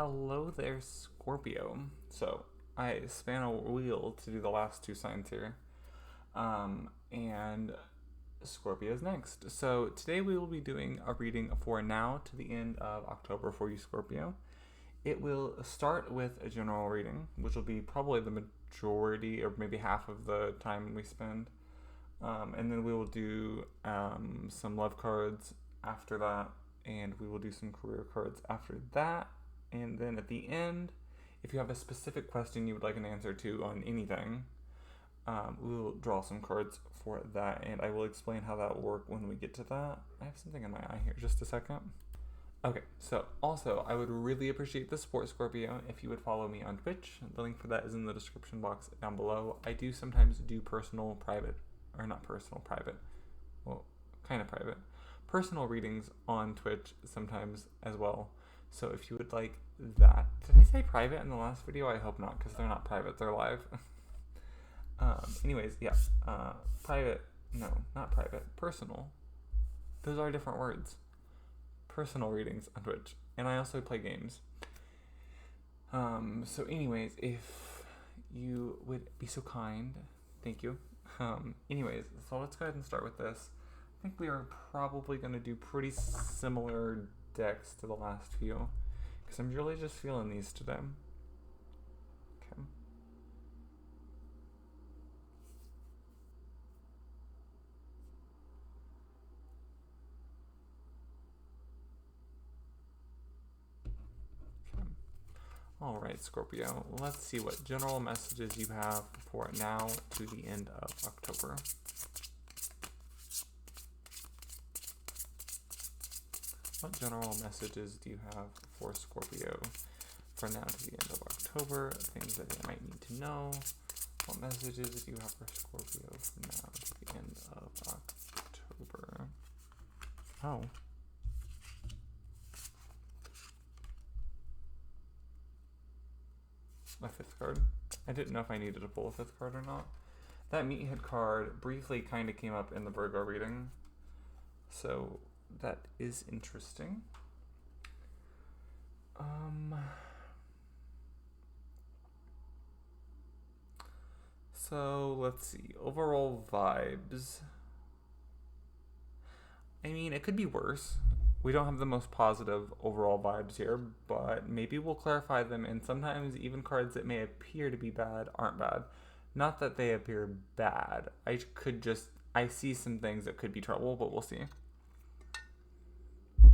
Hello there, Scorpio. So, I span a wheel to do the last two signs here. And Scorpio is next. So, today we will be doing a reading for now to the end of October for you, Scorpio. It will start with a general reading, which will be probably the majority or maybe half of the time we spend. And then we will do some love cards after that, and we will do some career cards after that. And then at the end, if you have a specific question you would like an answer to on anything, we will draw some cards for that, and I will explain how that will work when we get to that. I have something in my eye here, just a second. Okay, so also, I would really appreciate the support, Scorpio, if you would follow me on Twitch. The link for that is in the description box down below. I do sometimes do personal, private, or not personal, private, well, kind of private, personal readings on Twitch sometimes as well. So if you would like that. Did I say private in the last video? I hope not, because they're not private, they're live. Anyways, yeah. Private, no, not private, personal. Those are different words. Personal readings on Twitch. And I also play games. So anyways, if you would be so kind, thank you. Anyways, so let's go ahead and start with this. I think we are probably going to do pretty similar decks to the last few, because I'm really just feeling these today. Okay. Alright, Scorpio, let's see what general messages you have for now to the end of October. What general messages do you have for Scorpio for now to the end of October? Things that they might need to know. What messages do you have for Scorpio from now to the end of October? Oh. A fifth card. I didn't know if I needed to pull a fifth card or not. That meathead card briefly kind of came up in the Virgo reading. So that is interesting. So let's see. Overall vibes. I mean, it could be worse. We don't have the most positive overall vibes here, but maybe we'll clarify them, and sometimes even cards that may appear to be bad aren't bad. Not that they appear bad. I see some things that could be trouble, but we'll see. I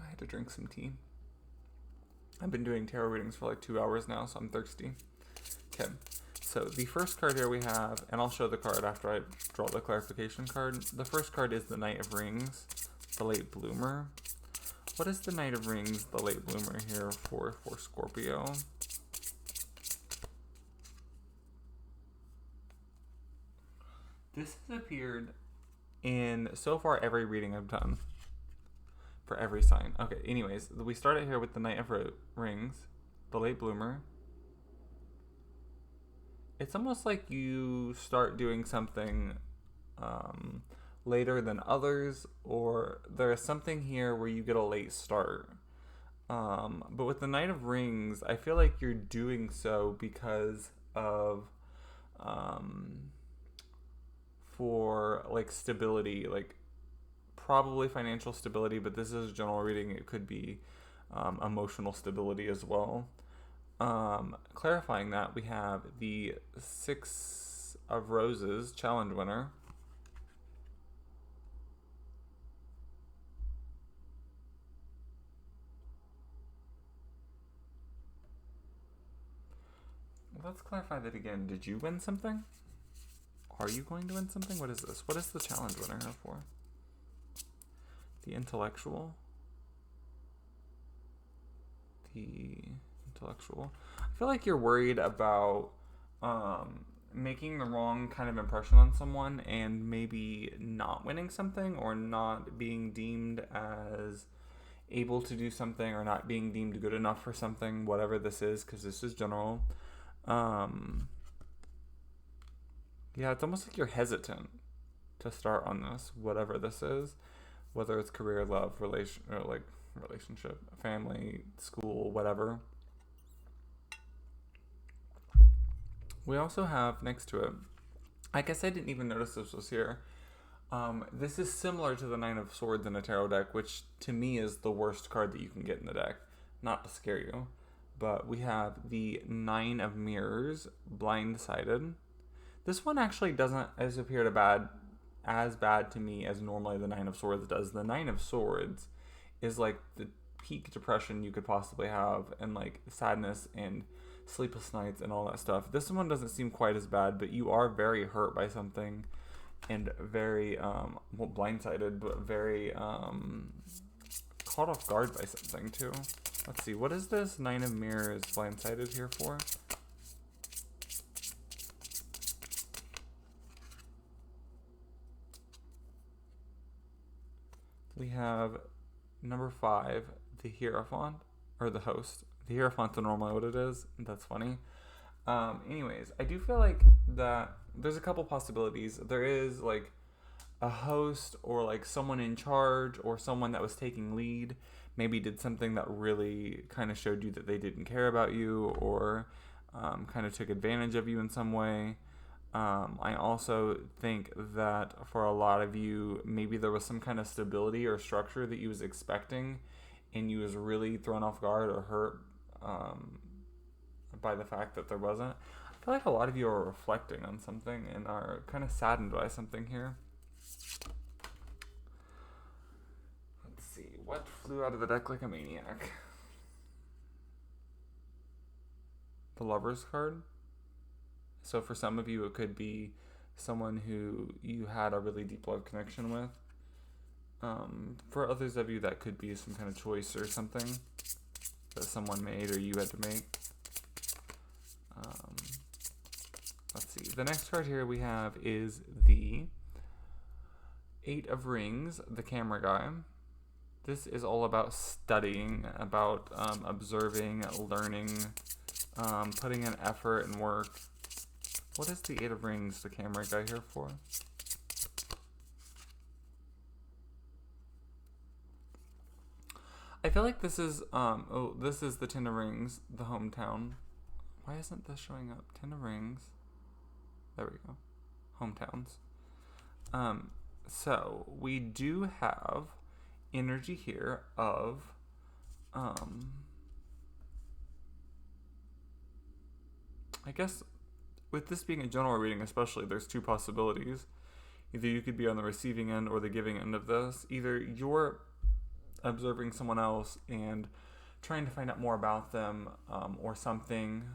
had to drink some tea. I've been doing tarot readings for like 2 hours now, so I'm thirsty. Okay, so the first card here we have, and I'll show the card after I draw the clarification card. The first card is the Knight of Rings, the Late Bloomer. What is the Knight of Rings, the Late Bloomer here for Scorpio? This has appeared in, so far, every reading I've done. For every sign. Okay, anyways, we start here with the Knight of Rings, the Late Bloomer. It's almost like you start doing something later than others, or there's something here where you get a late start. But with the Knight of Rings, I feel like you're doing so because of for like stability, like probably financial stability, but this is a general reading. It could be emotional stability as well. Clarifying that, we have the Six of Roses challenge winner. Let's clarify that again. Did you win something? Are you going to win something? What is this? What is the challenge winner here for? The intellectual. The intellectual. I feel like you're worried about making the wrong kind of impression on someone and maybe not winning something, or not being deemed as able to do something, or not being deemed good enough for something, whatever this is, because this is general. Yeah, it's almost like you're hesitant to start on this, whatever this is, whether it's career, love, relation, or like relationship, family, school, whatever. We also have next to it, I guess I didn't even notice this was here. This is similar to the Nine of Swords in a tarot deck, which to me is the worst card that you can get in the deck. Not to scare you, but we have the Nine of Mirrors, Blindsided. This one actually doesn't appear as bad to me as normally the Nine of Swords does. The Nine of Swords is like the peak depression you could possibly have, and like sadness and sleepless nights and all that stuff. This one doesn't seem quite as bad, but you are very hurt by something and very blindsided, but very caught off guard by something too. Let's see, what is this Nine of Mirrors blindsided here for? We have number 5, the Hierophant, or the Host. The Hierophant's normally what it is. That's funny. Anyways, I do feel like that there's a couple possibilities. There is like a host or like someone in charge or someone that was taking lead maybe did something that really kind of showed you that they didn't care about you, or kind of took advantage of you in some way. I also think that for a lot of you, maybe there was some kind of stability or structure that you was expecting, and you was really thrown off guard or hurt by the fact that there wasn't. I feel like a lot of you are reflecting on something and are kind of saddened by something here. Let's see, what flew out of the deck like a maniac? The Lover's card. So for some of you, it could be someone who you had a really deep love connection with. For others of you, that could be some kind of choice or something that someone made or you had to make. Let's see. The next card here we have is the 8 of Rings, the camera guy. This is all about studying, about observing, learning, putting in effort and work. What is the 8 of Rings, the camera guy, here for? I feel like this is, this is the 10 of Rings, the hometown. Why isn't this showing up? 10 of Rings. There we go. Hometowns. So we do have energy here of, I guess with this being a general reading especially, there's 2 possibilities. Either you could be on the receiving end or the giving end of this. Either you're observing someone else and trying to find out more about them, or something,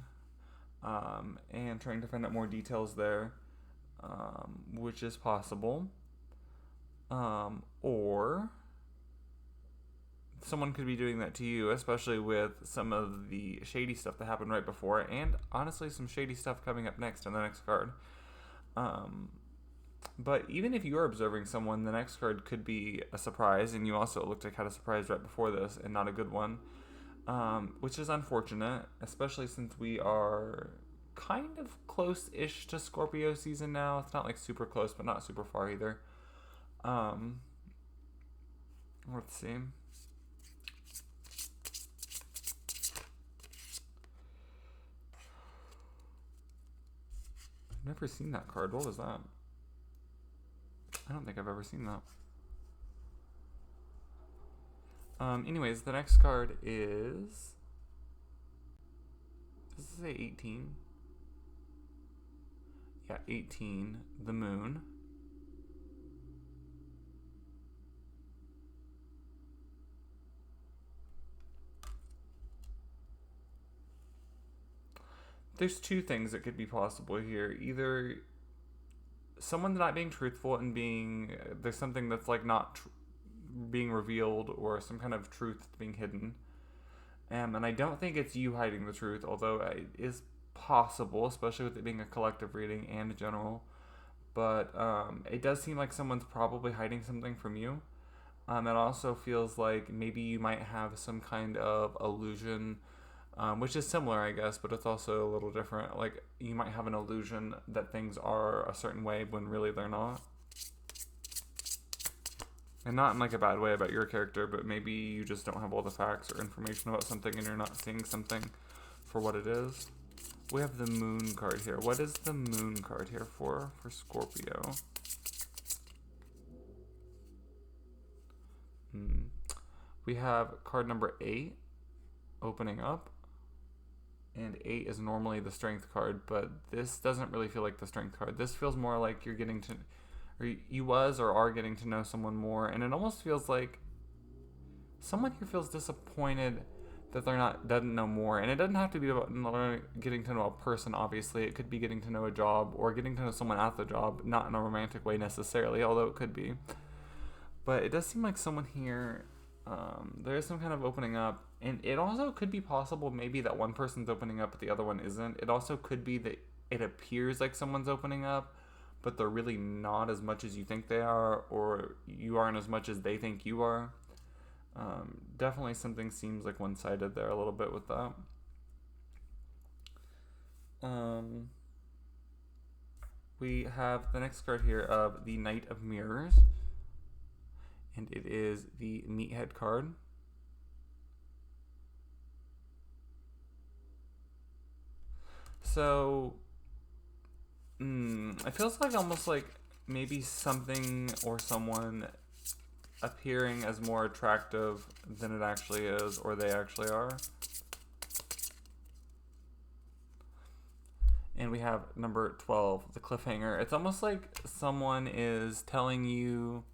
and trying to find out more details there, which is possible. Or someone could be doing that to you, especially with some of the shady stuff that happened right before, and honestly some shady stuff coming up next in the next card. But even if you're observing someone, the next card could be a surprise, and you also looked like had a surprise right before this, and not a good one, which is unfortunate, especially since we are kind of close-ish to Scorpio season now. It's not like super close, but not super far either. Let's see. I've never seen that card. What was that? I don't think I've ever seen that. Anyways, the next card is... Does it say 18? Yeah, 18. The Moon. There's 2 things that could be possible here. Either someone's not being truthful and there's something that's like not being revealed, or some kind of truth being hidden. And I don't think it's you hiding the truth, although it is possible, especially with it being a collective reading and a general. But it does seem like someone's probably hiding something from you. It also feels like maybe you might have some kind of illusion, which is similar, I guess, but it's also a little different. Like, you might have an illusion that things are a certain way when really they're not. And not in like a bad way about your character, but maybe you just don't have all the facts or information about something and you're not seeing something for what it is. We have the moon card here. What is the moon card here for Scorpio? We have card number 8 opening up. And 8 is normally the strength card, but this doesn't really feel like the strength card. This feels more like you're getting to, or you was or are getting to know someone more, and it almost feels like someone here feels disappointed that doesn't know more. And it doesn't have to be about getting to know a person, obviously. It could be getting to know a job or getting to know someone at the job, not in a romantic way necessarily, although it could be. But it does seem like someone here, there is some kind of opening up, and it also could be possible maybe that one person's opening up but the other one isn't. It also could be that it appears like someone's opening up, but they're really not as much as you think they are, or you aren't as much as they think you are. Definitely something seems like one-sided there a little bit with that. We have the next card here of the Knight of Mirrors, and it is the Meathead card. So, it feels like almost like maybe something or someone appearing as more attractive than it actually is, or they actually are. And we have number 12, the cliffhanger. It's almost like someone is telling you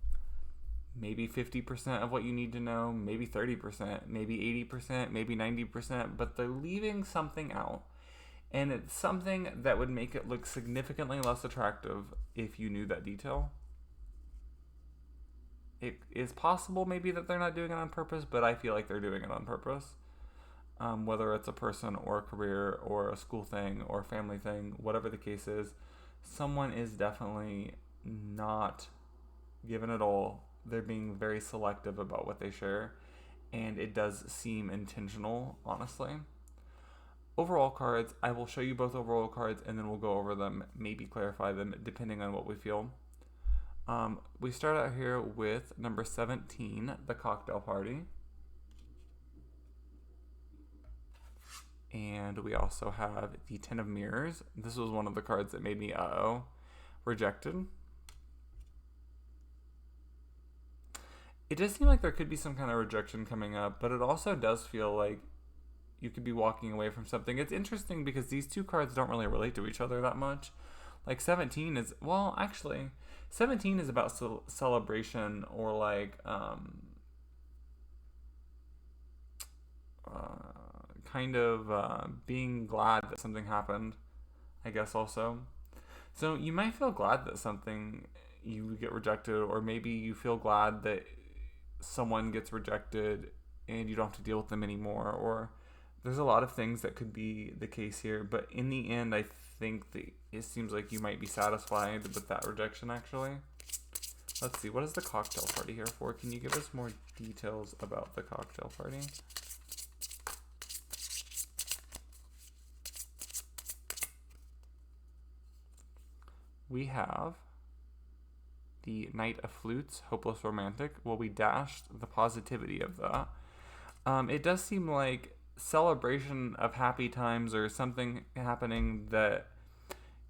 maybe 50% of what you need to know, maybe 30%, maybe 80%, maybe 90%, but they're leaving something out. And it's something that would make it look significantly less attractive if you knew that detail. It is possible maybe that they're not doing it on purpose, but I feel like they're doing it on purpose. Whether it's a person or a career or a school thing or a family thing, whatever the case is, someone is definitely not given it all. They're being very selective about what they share, and it does seem intentional, honestly. Overall cards, I will show you both overall cards and then we'll go over them, maybe clarify them depending on what we feel. We start out here with number 17, the cocktail party. And we also have the 10 of mirrors. This was one of the cards that made me rejected. It does seem like there could be some kind of rejection coming up, but it also does feel like you could be walking away from something. It's interesting because these two cards don't really relate to each other that much. Like 17 is, well, actually, 17 is about celebration or like kind of being glad that something happened, I guess also. So you might feel glad that something you get rejected, or maybe you feel glad that someone gets rejected and you don't have to deal with them anymore, or there's a lot of things that could be the case here, but in the end I think that it seems like you might be satisfied with that rejection actually. Let's see, what is the cocktail party here for? Can you give us more details about the cocktail party? We have the Knight of Flutes, hopeless romantic. Well, we dashed the positivity of that. It does seem like celebration of happy times or something happening that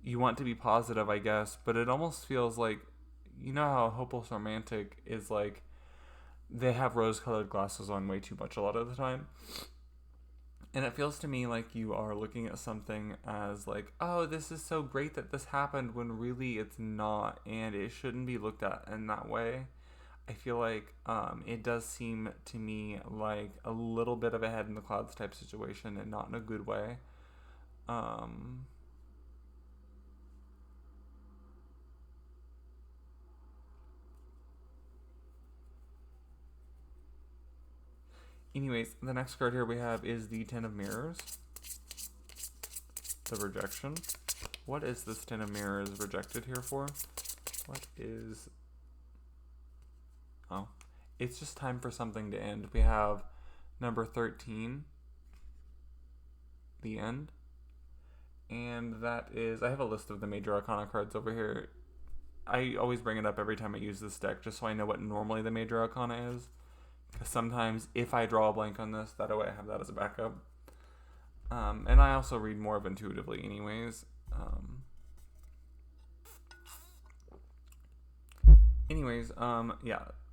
you want to be positive, I guess, but it almost feels like, you know how hopeless romantic is like they have rose-colored glasses on way too much a lot of the time. And it feels to me like you are looking at something as like, oh, this is so great that this happened, when really it's not, and it shouldn't be looked at in that way. I feel like it does seem to me like a little bit of a head in the clouds type situation, and not in a good way. Anyways, the next card here we have is the 10 of mirrors, the rejection. What is this 10 of mirrors rejected here for? What is... Oh, it's just time for something to end. We have number 13, the end. And that is, I have a list of the major arcana cards over here. I always bring it up every time I use this deck, just so I know what normally the major arcana is. Because sometimes if I draw a blank on this, that way I have that as a backup. And I also read more of intuitively anyways.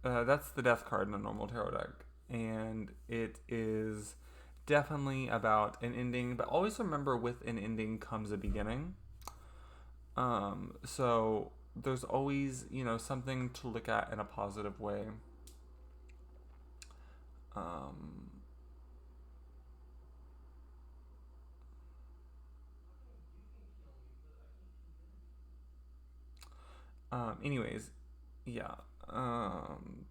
That's the death card in a normal tarot deck. And it is definitely about an ending, but always remember with an ending comes a beginning. So there's always, something to look at in a positive way. Anyways, yeah.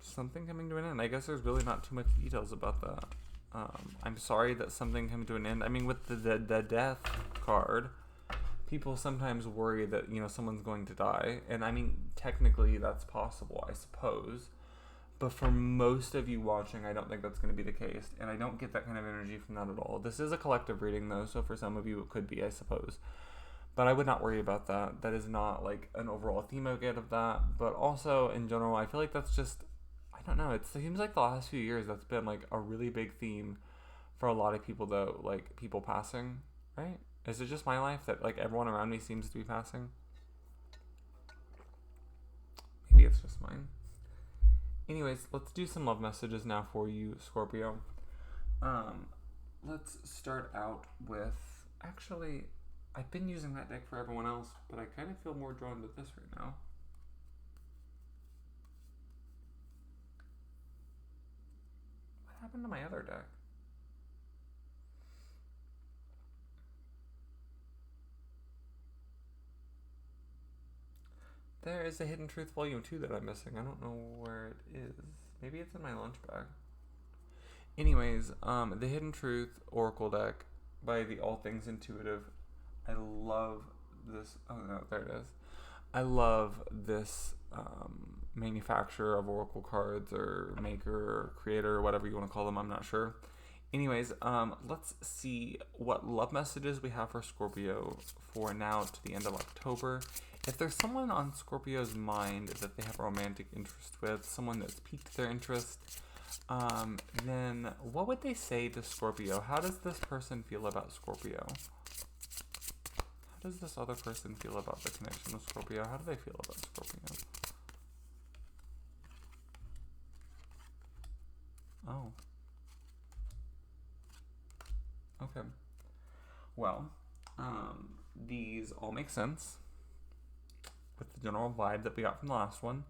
Something coming to an end. I guess there's really not too much details about that. I'm sorry that something coming to an end. I mean, with the death card, people sometimes worry that, someone's going to die. And I mean, technically that's possible, I suppose. But for most of you watching, I don't think that's going to be the case. And I don't get that kind of energy from that at all. This is a collective reading, though, so for some of you it could be, I suppose. But I would not worry about that. That is not, like, an overall theme I get of that. But also, in general, I feel like that's just, I don't know. It seems like the last few years that's been, like, a really big theme for a lot of people, though. Like, people passing, right? Is it just my life that, like, everyone around me seems to be passing? Maybe it's just mine. Anyways, let's do some love messages now for you, Scorpio. Let's start out with, actually, I've been using that deck for everyone else, but I kind of feel more drawn to this right now. What happened to my other deck? There is a Hidden Truth Volume 2 that I'm missing. I don't know where it is. Maybe it's in my lunch bag. Anyways, the Hidden Truth Oracle deck by the All Things Intuitive. I love this. Oh no, there it is. I love this manufacturer of Oracle cards, or maker, or creator, or whatever you want to call them. I'm not sure. Anyways, let's see what love messages we have for Scorpio for now to the end of October. If there's someone on Scorpio's mind that they have a romantic interest with, someone that's piqued their interest, then what would they say to Scorpio? How does this person feel about Scorpio? How does this other person feel about the connection with Scorpio? How do they feel about Scorpio? Oh. Okay. Well, these all make sense with the general vibe that we got from the last one.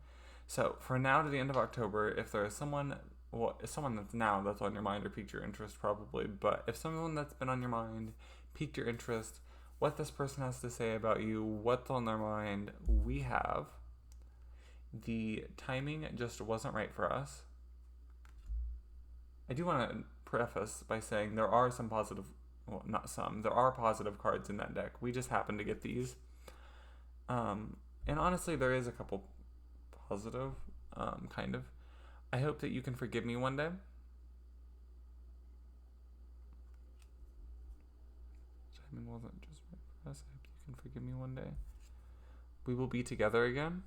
So, for now to the end of October, if there is someone that's on your mind or piqued your interest, probably, but if someone that's been on your mind piqued your interest, what this person has to say about you, what's on their mind, we have the timing just wasn't right for us. I do want to preface by saying there are some positive, there are positive cards in that deck. We just happen to get these. And honestly, there is a couple positive, kind of. I hope that you can forgive me one day. Timing wasn't just right for us. I hope you can forgive me one day. We will be together again.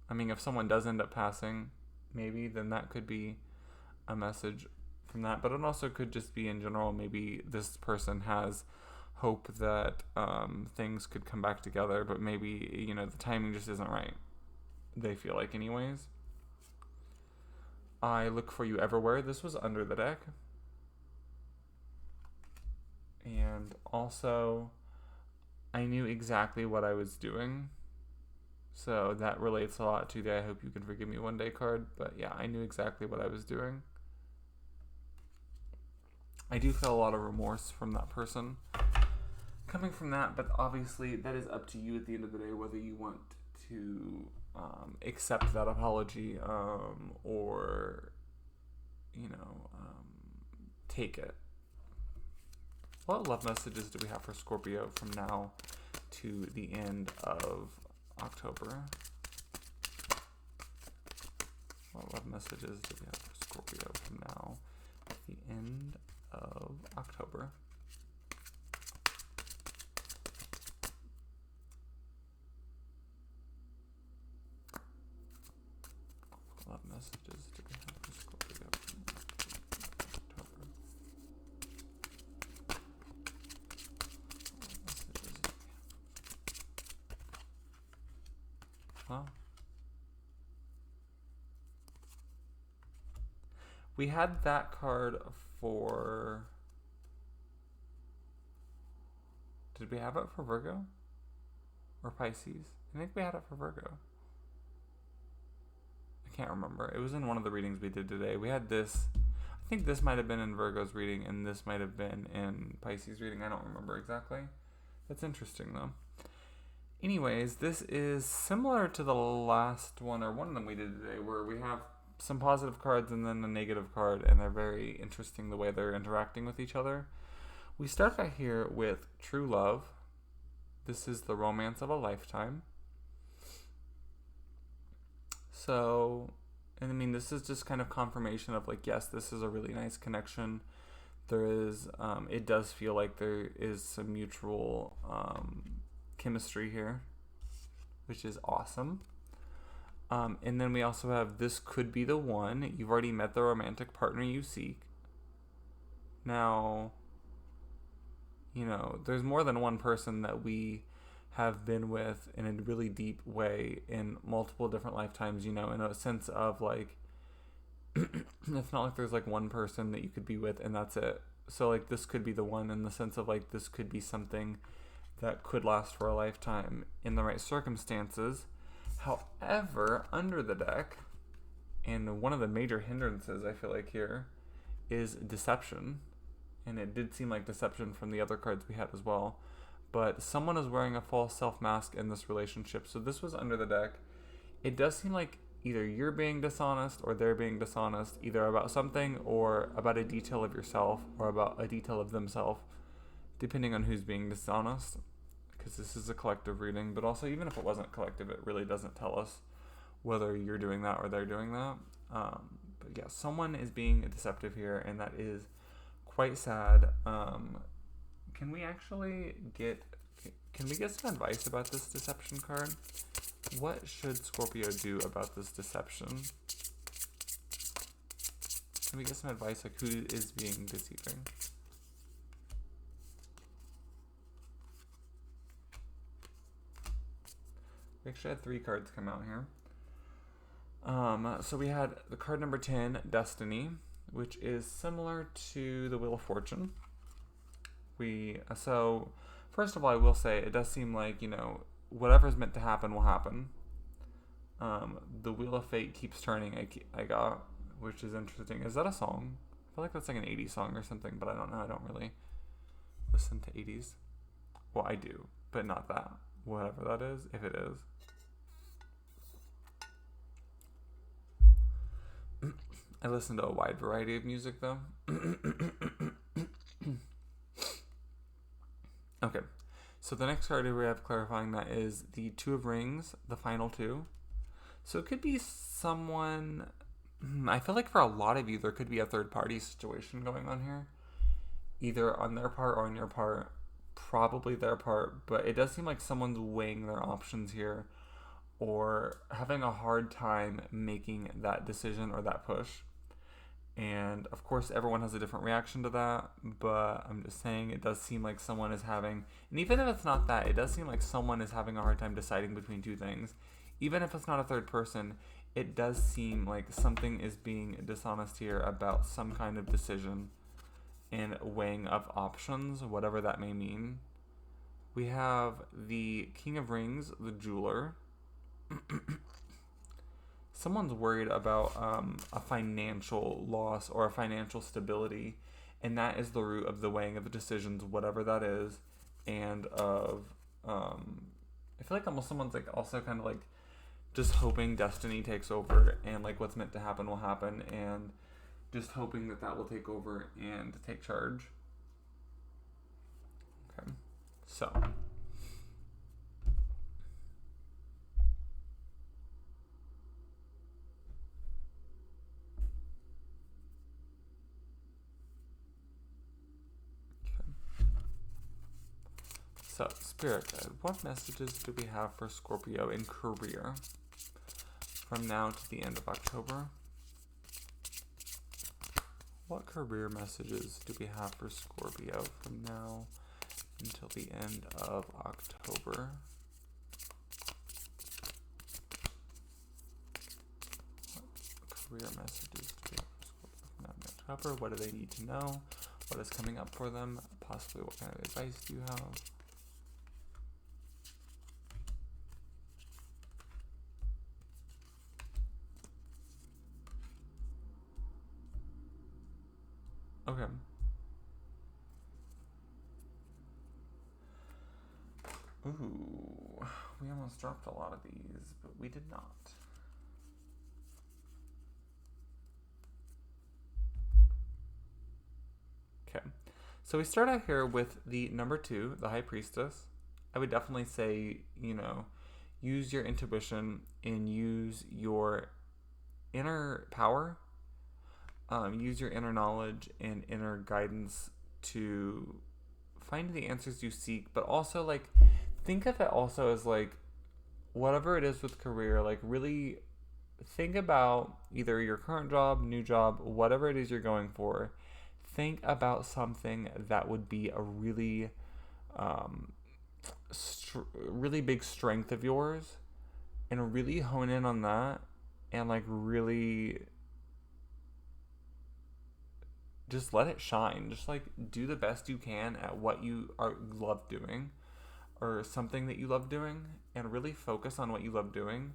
I mean, if someone does end up passing, maybe, then that could be a message from that. But it also could just be in general, maybe this person has hope that things could come back together, but maybe, the timing just isn't right. They feel like anyways. I look for you everywhere. This was under the deck. And also, I knew exactly what I was doing. So that relates a lot to the I hope you can forgive me one day card. But yeah, I knew exactly what I was doing. I do feel a lot of remorse from that person coming from that, but obviously that is up to you at the end of the day whether you want to accept that apology or take it. What love messages do we have for Scorpio from now to the end of October? What love messages do we have for Scorpio from now to the end of October? We had that card for... Did we have it for Virgo? Or Pisces? I think we had it for Virgo. I can't remember. It was in one of the readings we did today. We had this... I think this might have been in Virgo's reading, and this might have been in Pisces' reading. I don't remember exactly. That's interesting, though. Anyways, this is similar to the last one, or one of them we did today, where we have some positive cards and then a negative card, and they're very interesting the way they're interacting with each other. We start out here with True Love. This is the romance of a lifetime. So, and I mean, this is just kind of confirmation of like, yes, this is a really nice connection. There is, it does feel like there is some mutual chemistry here, which is awesome. And then we also have this could be the one. You've already met the romantic partner you seek. Now, you know, there's more than one person that we have been with in a really deep way in multiple different lifetimes, you know, in a sense of like, it's not like there's like one person that you could be with and that's it. So like this could be the one in the sense of like this could be something that could last for a lifetime in the right circumstances. However, under the deck, and one of the major hindrances I feel like here is deception. And it did seem like deception from the other cards we had as well. But someone is wearing a false self mask in this relationship. So this was under the deck. It does seem like either you're being dishonest or they're being dishonest, either about something or about a detail of yourself or about a detail of themselves, depending on who's being dishonest. Because this is a collective reading. But also, even if it wasn't collective, it really doesn't tell us whether you're doing that or they're doing that. But yeah, someone is being deceptive here, and that is quite sad. Can we get some advice about this deception card? What should Scorpio do about this deception? Can we get some advice, like who is being deceiving? We actually had 3 cards come out here. So we had the card number 10, Destiny, which is similar to the Wheel of Fortune. So first of all, I will say it does seem like, you know, whatever's meant to happen will happen. The Wheel of Fate keeps turning, I got, which is interesting. Is that a song? I feel like that's like an 80s song or something, but I don't know. I don't really listen to 80s. Well, I do, but not that. Whatever that is, if it is. I listen to a wide variety of music, though. Okay, so the next card we have clarifying that is the 2 of Rings, the final 2. So it could be someone... I feel like for a lot of you, there could be a third-party situation going on here. Either on their part or on your part. Probably their part, but it does seem like someone's weighing their options here or having a hard time making that decision or that push. And of course, everyone has a different reaction to that, but I'm just saying it does seem like someone is having, and even if it's not that, it does seem like someone is having a hard time deciding between 2 things. Even if it's not a third person, it does seem like something is being dishonest here about some kind of decision and weighing of options, whatever that may mean. We have the King of Rings, the jeweler. Someone's worried about a financial loss or a financial stability, and that is the root of the weighing of the decisions, whatever that is, and of I feel like almost someone's like also kind of like just hoping destiny takes over and like what's meant to happen will happen, and just hoping that that will take over and take charge. Okay, so Spirit Guide, what messages do we have for Scorpio in career from now to the end of October? What career messages do we have for Scorpio from now until the end of October? What career messages do we have for Scorpio from now discover? What do they need to know? What is coming up for them? Possibly what kind of advice do you have? Okay. Ooh, we almost dropped a lot of these, but we did not. Okay, so we start out here with the number 2, the High Priestess. I would definitely say, use your intuition and use your inner power. Use your inner knowledge and inner guidance to find the answers you seek, but also, like, think of it also as, like, whatever it is with career, like, really think about either your current job, new job, whatever it is you're going for. Think about something that would be a really, really big strength of yours, and really hone in on that, and, like, really just let it shine. Just, like, do the best you can at what you love doing, or something that you love doing, and really focus on what you love doing.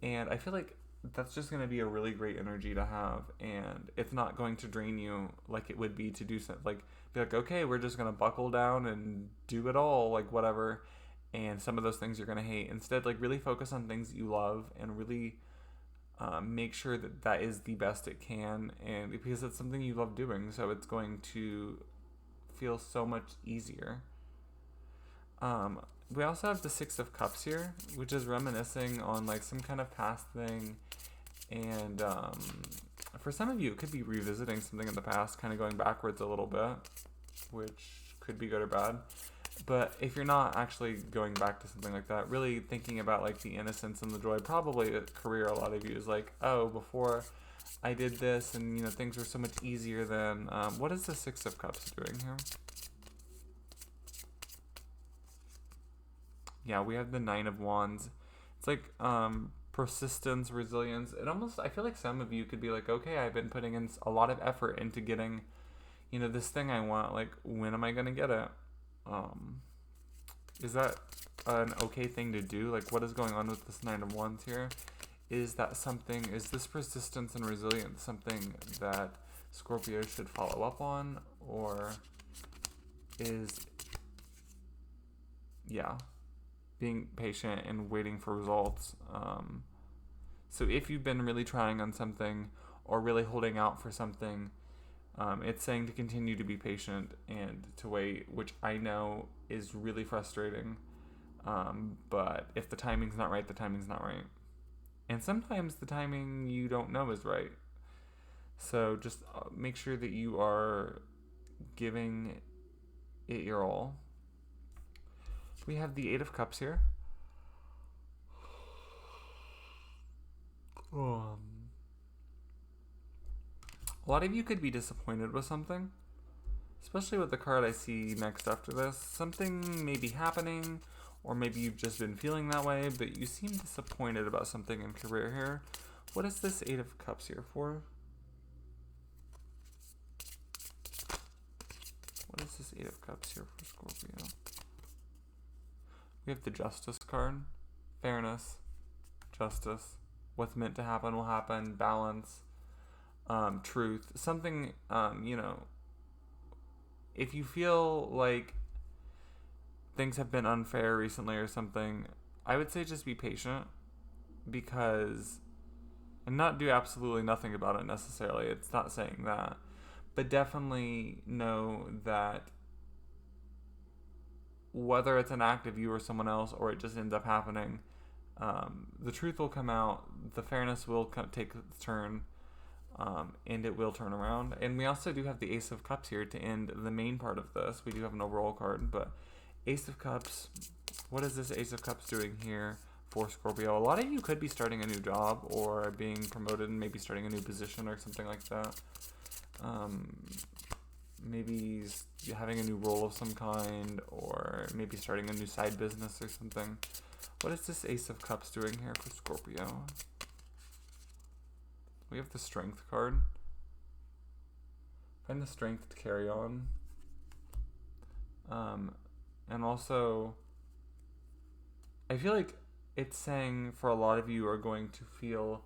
And I feel like that's just going to be a really great energy to have, and it's not going to drain you like it would be to do something, like, be like, okay, we're just going to buckle down and do it all, like, whatever, and some of those things you're going to hate. Instead, like, really focus on things that you love, and really make sure that that is the best it can, and because it's something you love doing, so it's going to feel so much easier. We also have the 6 of Cups here, which is reminiscing on, like, some kind of past thing, and for some of you it could be revisiting something in the past, kind of going backwards a little bit, which could be good or bad. But if you're not actually going back to something like that, really thinking about, like, the innocence and the joy, probably a career, a lot of you is like, oh, before I did this, and, things were so much easier then. What is the 6 of Cups doing here? Yeah, we have the 9 of Wands. It's like persistence, resilience. I feel like some of you could be like, okay, I've been putting in a lot of effort into getting, this thing I want. Like, when am I going to get it? Is that an okay thing to do? Like, what is going on with this 9 of Wands here? Is this persistence and resilience something that Scorpio should follow up on? Or being patient and waiting for results. So if you've been really trying on something or really holding out for something, it's saying to continue to be patient and to wait, which I know is really frustrating. But if the timing's not right, the timing's not right. And sometimes the timing you don't know is right. So just make sure that you are giving it your all. We have the 8 of Cups here. A lot of you could be disappointed with something, especially with the card I see next after this. Something may be happening, or maybe you've just been feeling that way, but you seem disappointed about something in career here. What is this 8 of Cups here for? What is this 8 of Cups here for Scorpio? We have the Justice card. Fairness, justice, what's meant to happen will happen, balance, truth. Something, if you feel like things have been unfair recently or something, I would say just be patient, and not do absolutely nothing about it necessarily. It's not saying that. But definitely know that whether it's an act of you or someone else, or it just ends up happening, the truth will come out, the fairness will take its turn, and it will turn around. And we also do have the Ace of Cups here to end the main part of this. We do have an overall card, but Ace of Cups, what is this Ace of Cups doing here for Scorpio? A lot of you could be starting a new job, or being promoted and maybe starting a new position or something like that. Maybe having a new role of some kind, or maybe starting a new side business or something. What is this Ace of Cups doing here for Scorpio? We have the Strength card. Find the strength to carry on. And also, I feel like it's saying for a lot of you are going to feel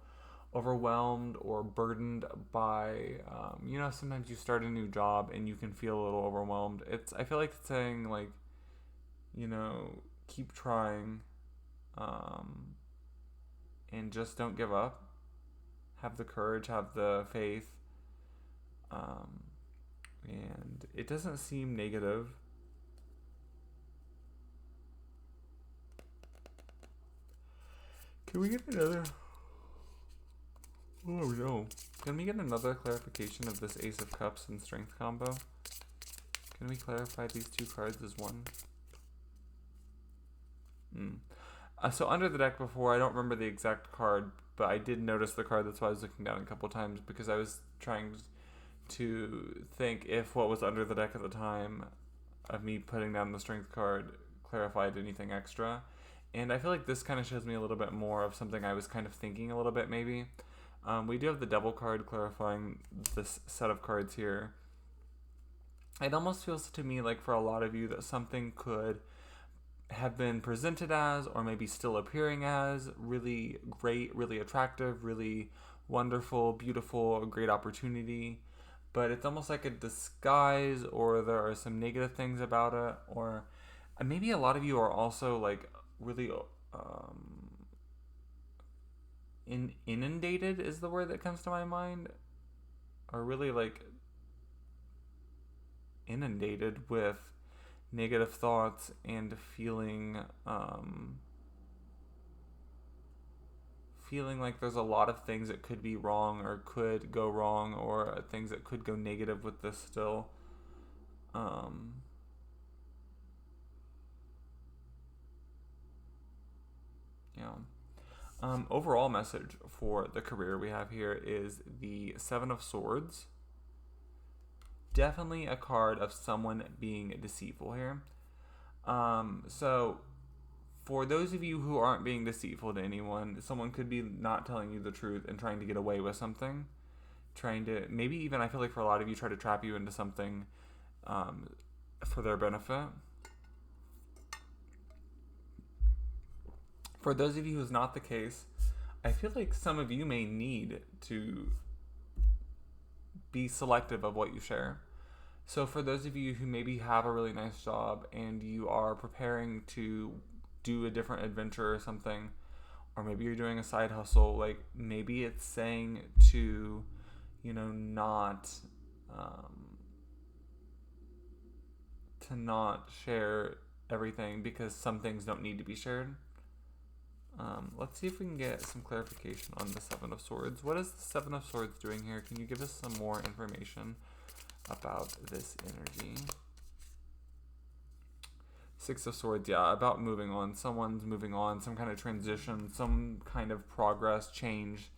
overwhelmed or burdened by, sometimes you start a new job and you can feel a little overwhelmed. I feel like it's saying, like, keep trying, and just don't give up. Have the courage, have the faith, and it doesn't seem negative. Can we get another? Oh no. Can we get another clarification of this Ace of Cups and Strength combo? Can we clarify these two cards as one? So under the deck before, I don't remember the exact card, but I did notice the card. That's why I was looking down a couple times, because I was trying to think if what was under the deck at the time of me putting down the Strength card clarified anything extra. And I feel like this kind of shows me a little bit more of something I was kind of thinking a little bit maybe. We do have the Devil card clarifying this set of cards here. It almost feels to me like for a lot of you that something could have been presented as, or maybe still appearing as, really great, really attractive, really wonderful, beautiful, a great opportunity. But it's almost like a disguise, or there are some negative things about it, or maybe a lot of you are also like really inundated is the word that comes to my mind, or really like inundated with negative thoughts and feeling like there's a lot of things that could be wrong or could go wrong, or things that could go negative with this still. Overall message for the career we have here is the Seven of Swords. Definitely a card of someone being deceitful here. So for those of you who aren't being deceitful to anyone, someone could be not telling you the truth and trying to get away with something. Trying to, maybe even, I feel like for a lot of you, try to trap you into something for their benefit. For those of you who's not the case, I feel like some of you may need to be selective of what you share. So for those of you who maybe have a really nice job and you are preparing to do a different adventure or something, or maybe you're doing a side hustle, like maybe it's saying to, not share everything, because some things don't need to be shared. Let's see if we can get some clarification on the Seven of Swords. What is the Seven of Swords doing here? Can you give us some more information about this energy? Six of Swords, yeah, about moving on. Someone's moving on, some kind of transition, some kind of progress, change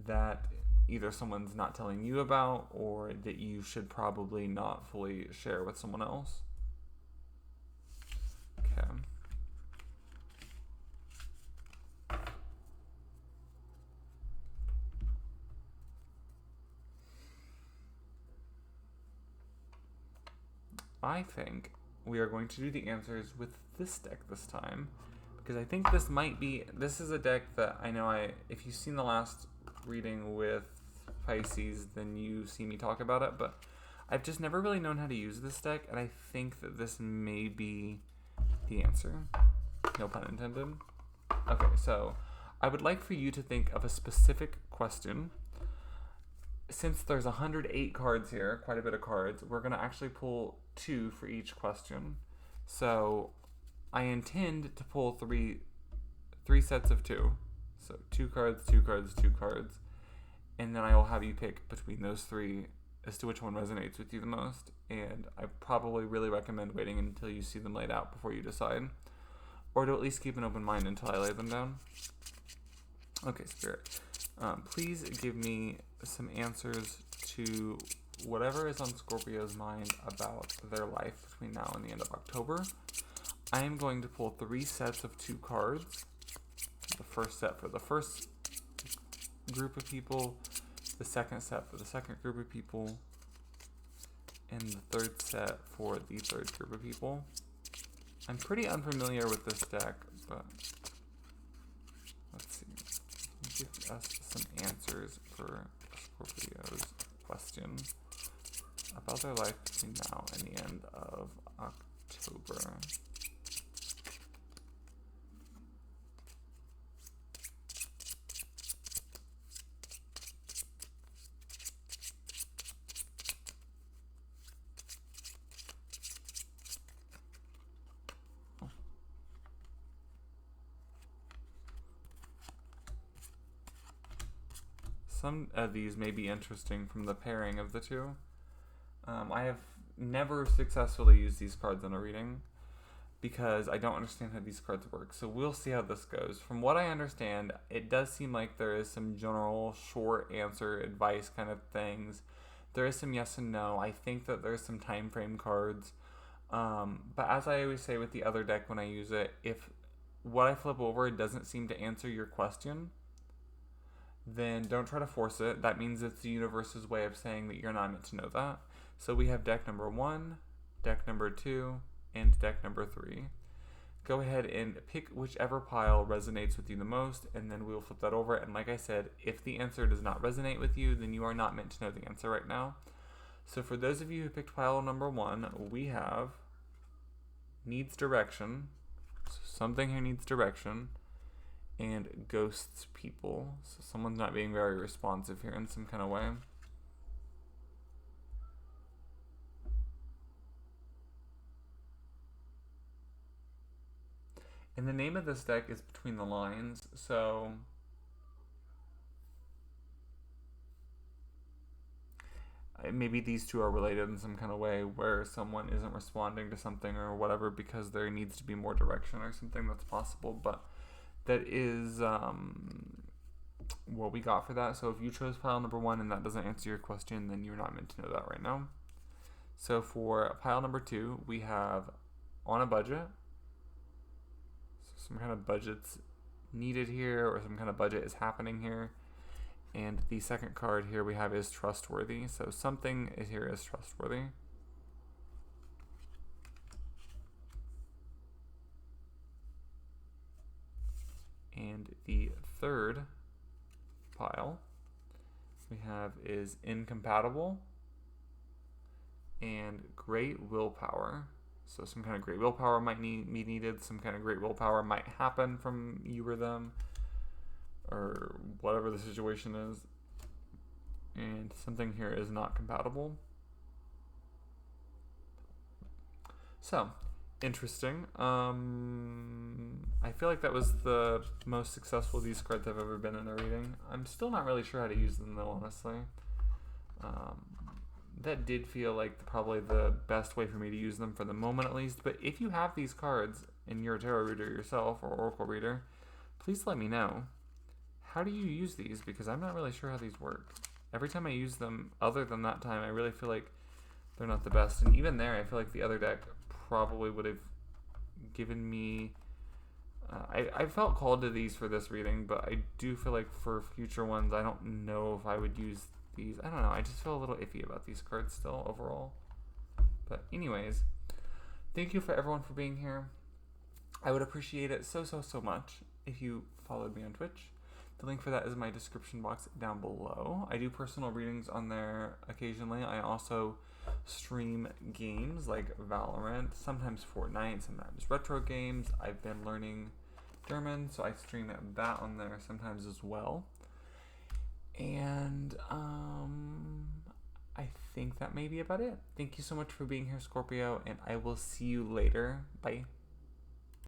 that either someone's not telling you about, or that you should probably not fully share with someone else. Okay. I think we are going to do the answers with this deck this time, because I think this is a deck that I know if you've seen the last reading with Pisces, then you see me talk about it, but I've just never really known how to use this deck, and I think that this may be the answer. No pun intended. Okay, so I would like for you to think of a specific question. Since there's 108 cards here, quite a bit of cards, we're going to actually pull 2 for each question. So I intend to pull three sets of 2. So 2 cards, 2 cards, 2 cards. And then I will have you pick between those 3 as to which one resonates with you the most. And I probably really recommend waiting until you see them laid out before you decide. Or to at least keep an open mind until I lay them down. Okay, Spirit. Please give me some answers to whatever is on Scorpio's mind about their life between now and the end of October. I am going to pull 3 sets of 2 cards. The first set for the first group of people, the second set for the second group of people, in the third set for the third group of people. I'm pretty unfamiliar with this deck, but let's see. Give us some answers for Scorpio's question about their life between now and the end of October. Some of these may be interesting from the pairing of the two. I have never successfully used these cards in a reading because I don't understand how these cards work. So we'll see how this goes. From what I understand, it does seem like there is some general short answer advice kind of things. There is some yes and no. I think that there's some time frame cards. But as I always say with the other deck when I use it, if what I flip over doesn't seem to answer your question, then don't try to force it. That means it's the universe's way of saying that you're not meant to know that. So we have deck number 1, deck number 2, and deck number 3. Go ahead and pick whichever pile resonates with you the most, and then we'll flip that over. And like I said, if the answer does not resonate with you, then you are not meant to know the answer right now. So for those of you who picked pile number 1, we have needs direction. So something here needs direction. And ghosts people. So someone's not being very responsive here in some kind of way. And the name of this deck is Between the Lines. So maybe these two are related in some kind of way where someone isn't responding to something or whatever because there needs to be more direction or something. That's possible, but that is what we got for that. So if you chose pile number 1 and that doesn't answer your question, then you're not meant to know that right now. So for pile number 2, we have on a budget. So some kind of budget's needed here, or some kind of budget is happening here. And the second card here we have is trustworthy. So something here is trustworthy. And the third pile we have is incompatible and great willpower. So some kind of great willpower might be needed. Some kind of great willpower might happen from you or them, or whatever the situation is. And something here is not compatible. So interesting. I feel like that was the most successful of these cards I've ever been in a reading. I'm still not really sure how to use them though, honestly. That did feel like probably the best way for me to use them for the moment at least. But if you have these cards and you're a tarot reader yourself or oracle reader, please let me know. How do you use these? Because I'm not really sure how these work. Every time I use them, other than that time, I really feel like they're not the best. And even there, I feel like the other deck probably would have given me... I felt called to these for this reading, but I do feel like for future ones, I don't know if I would use these. I don't know. I just feel a little iffy about these cards still overall. But anyways, thank you for everyone for being here. I would appreciate it so much if you followed me on Twitch. The link for that is in my description box down below. I do personal readings on there occasionally. I also stream games like Valorant, sometimes Fortnite, sometimes retro games. I've been learning German, so I stream that on there sometimes as well. And I think that may be about it. Thank you so much for being here, Scorpio, and I will see you later. Bye.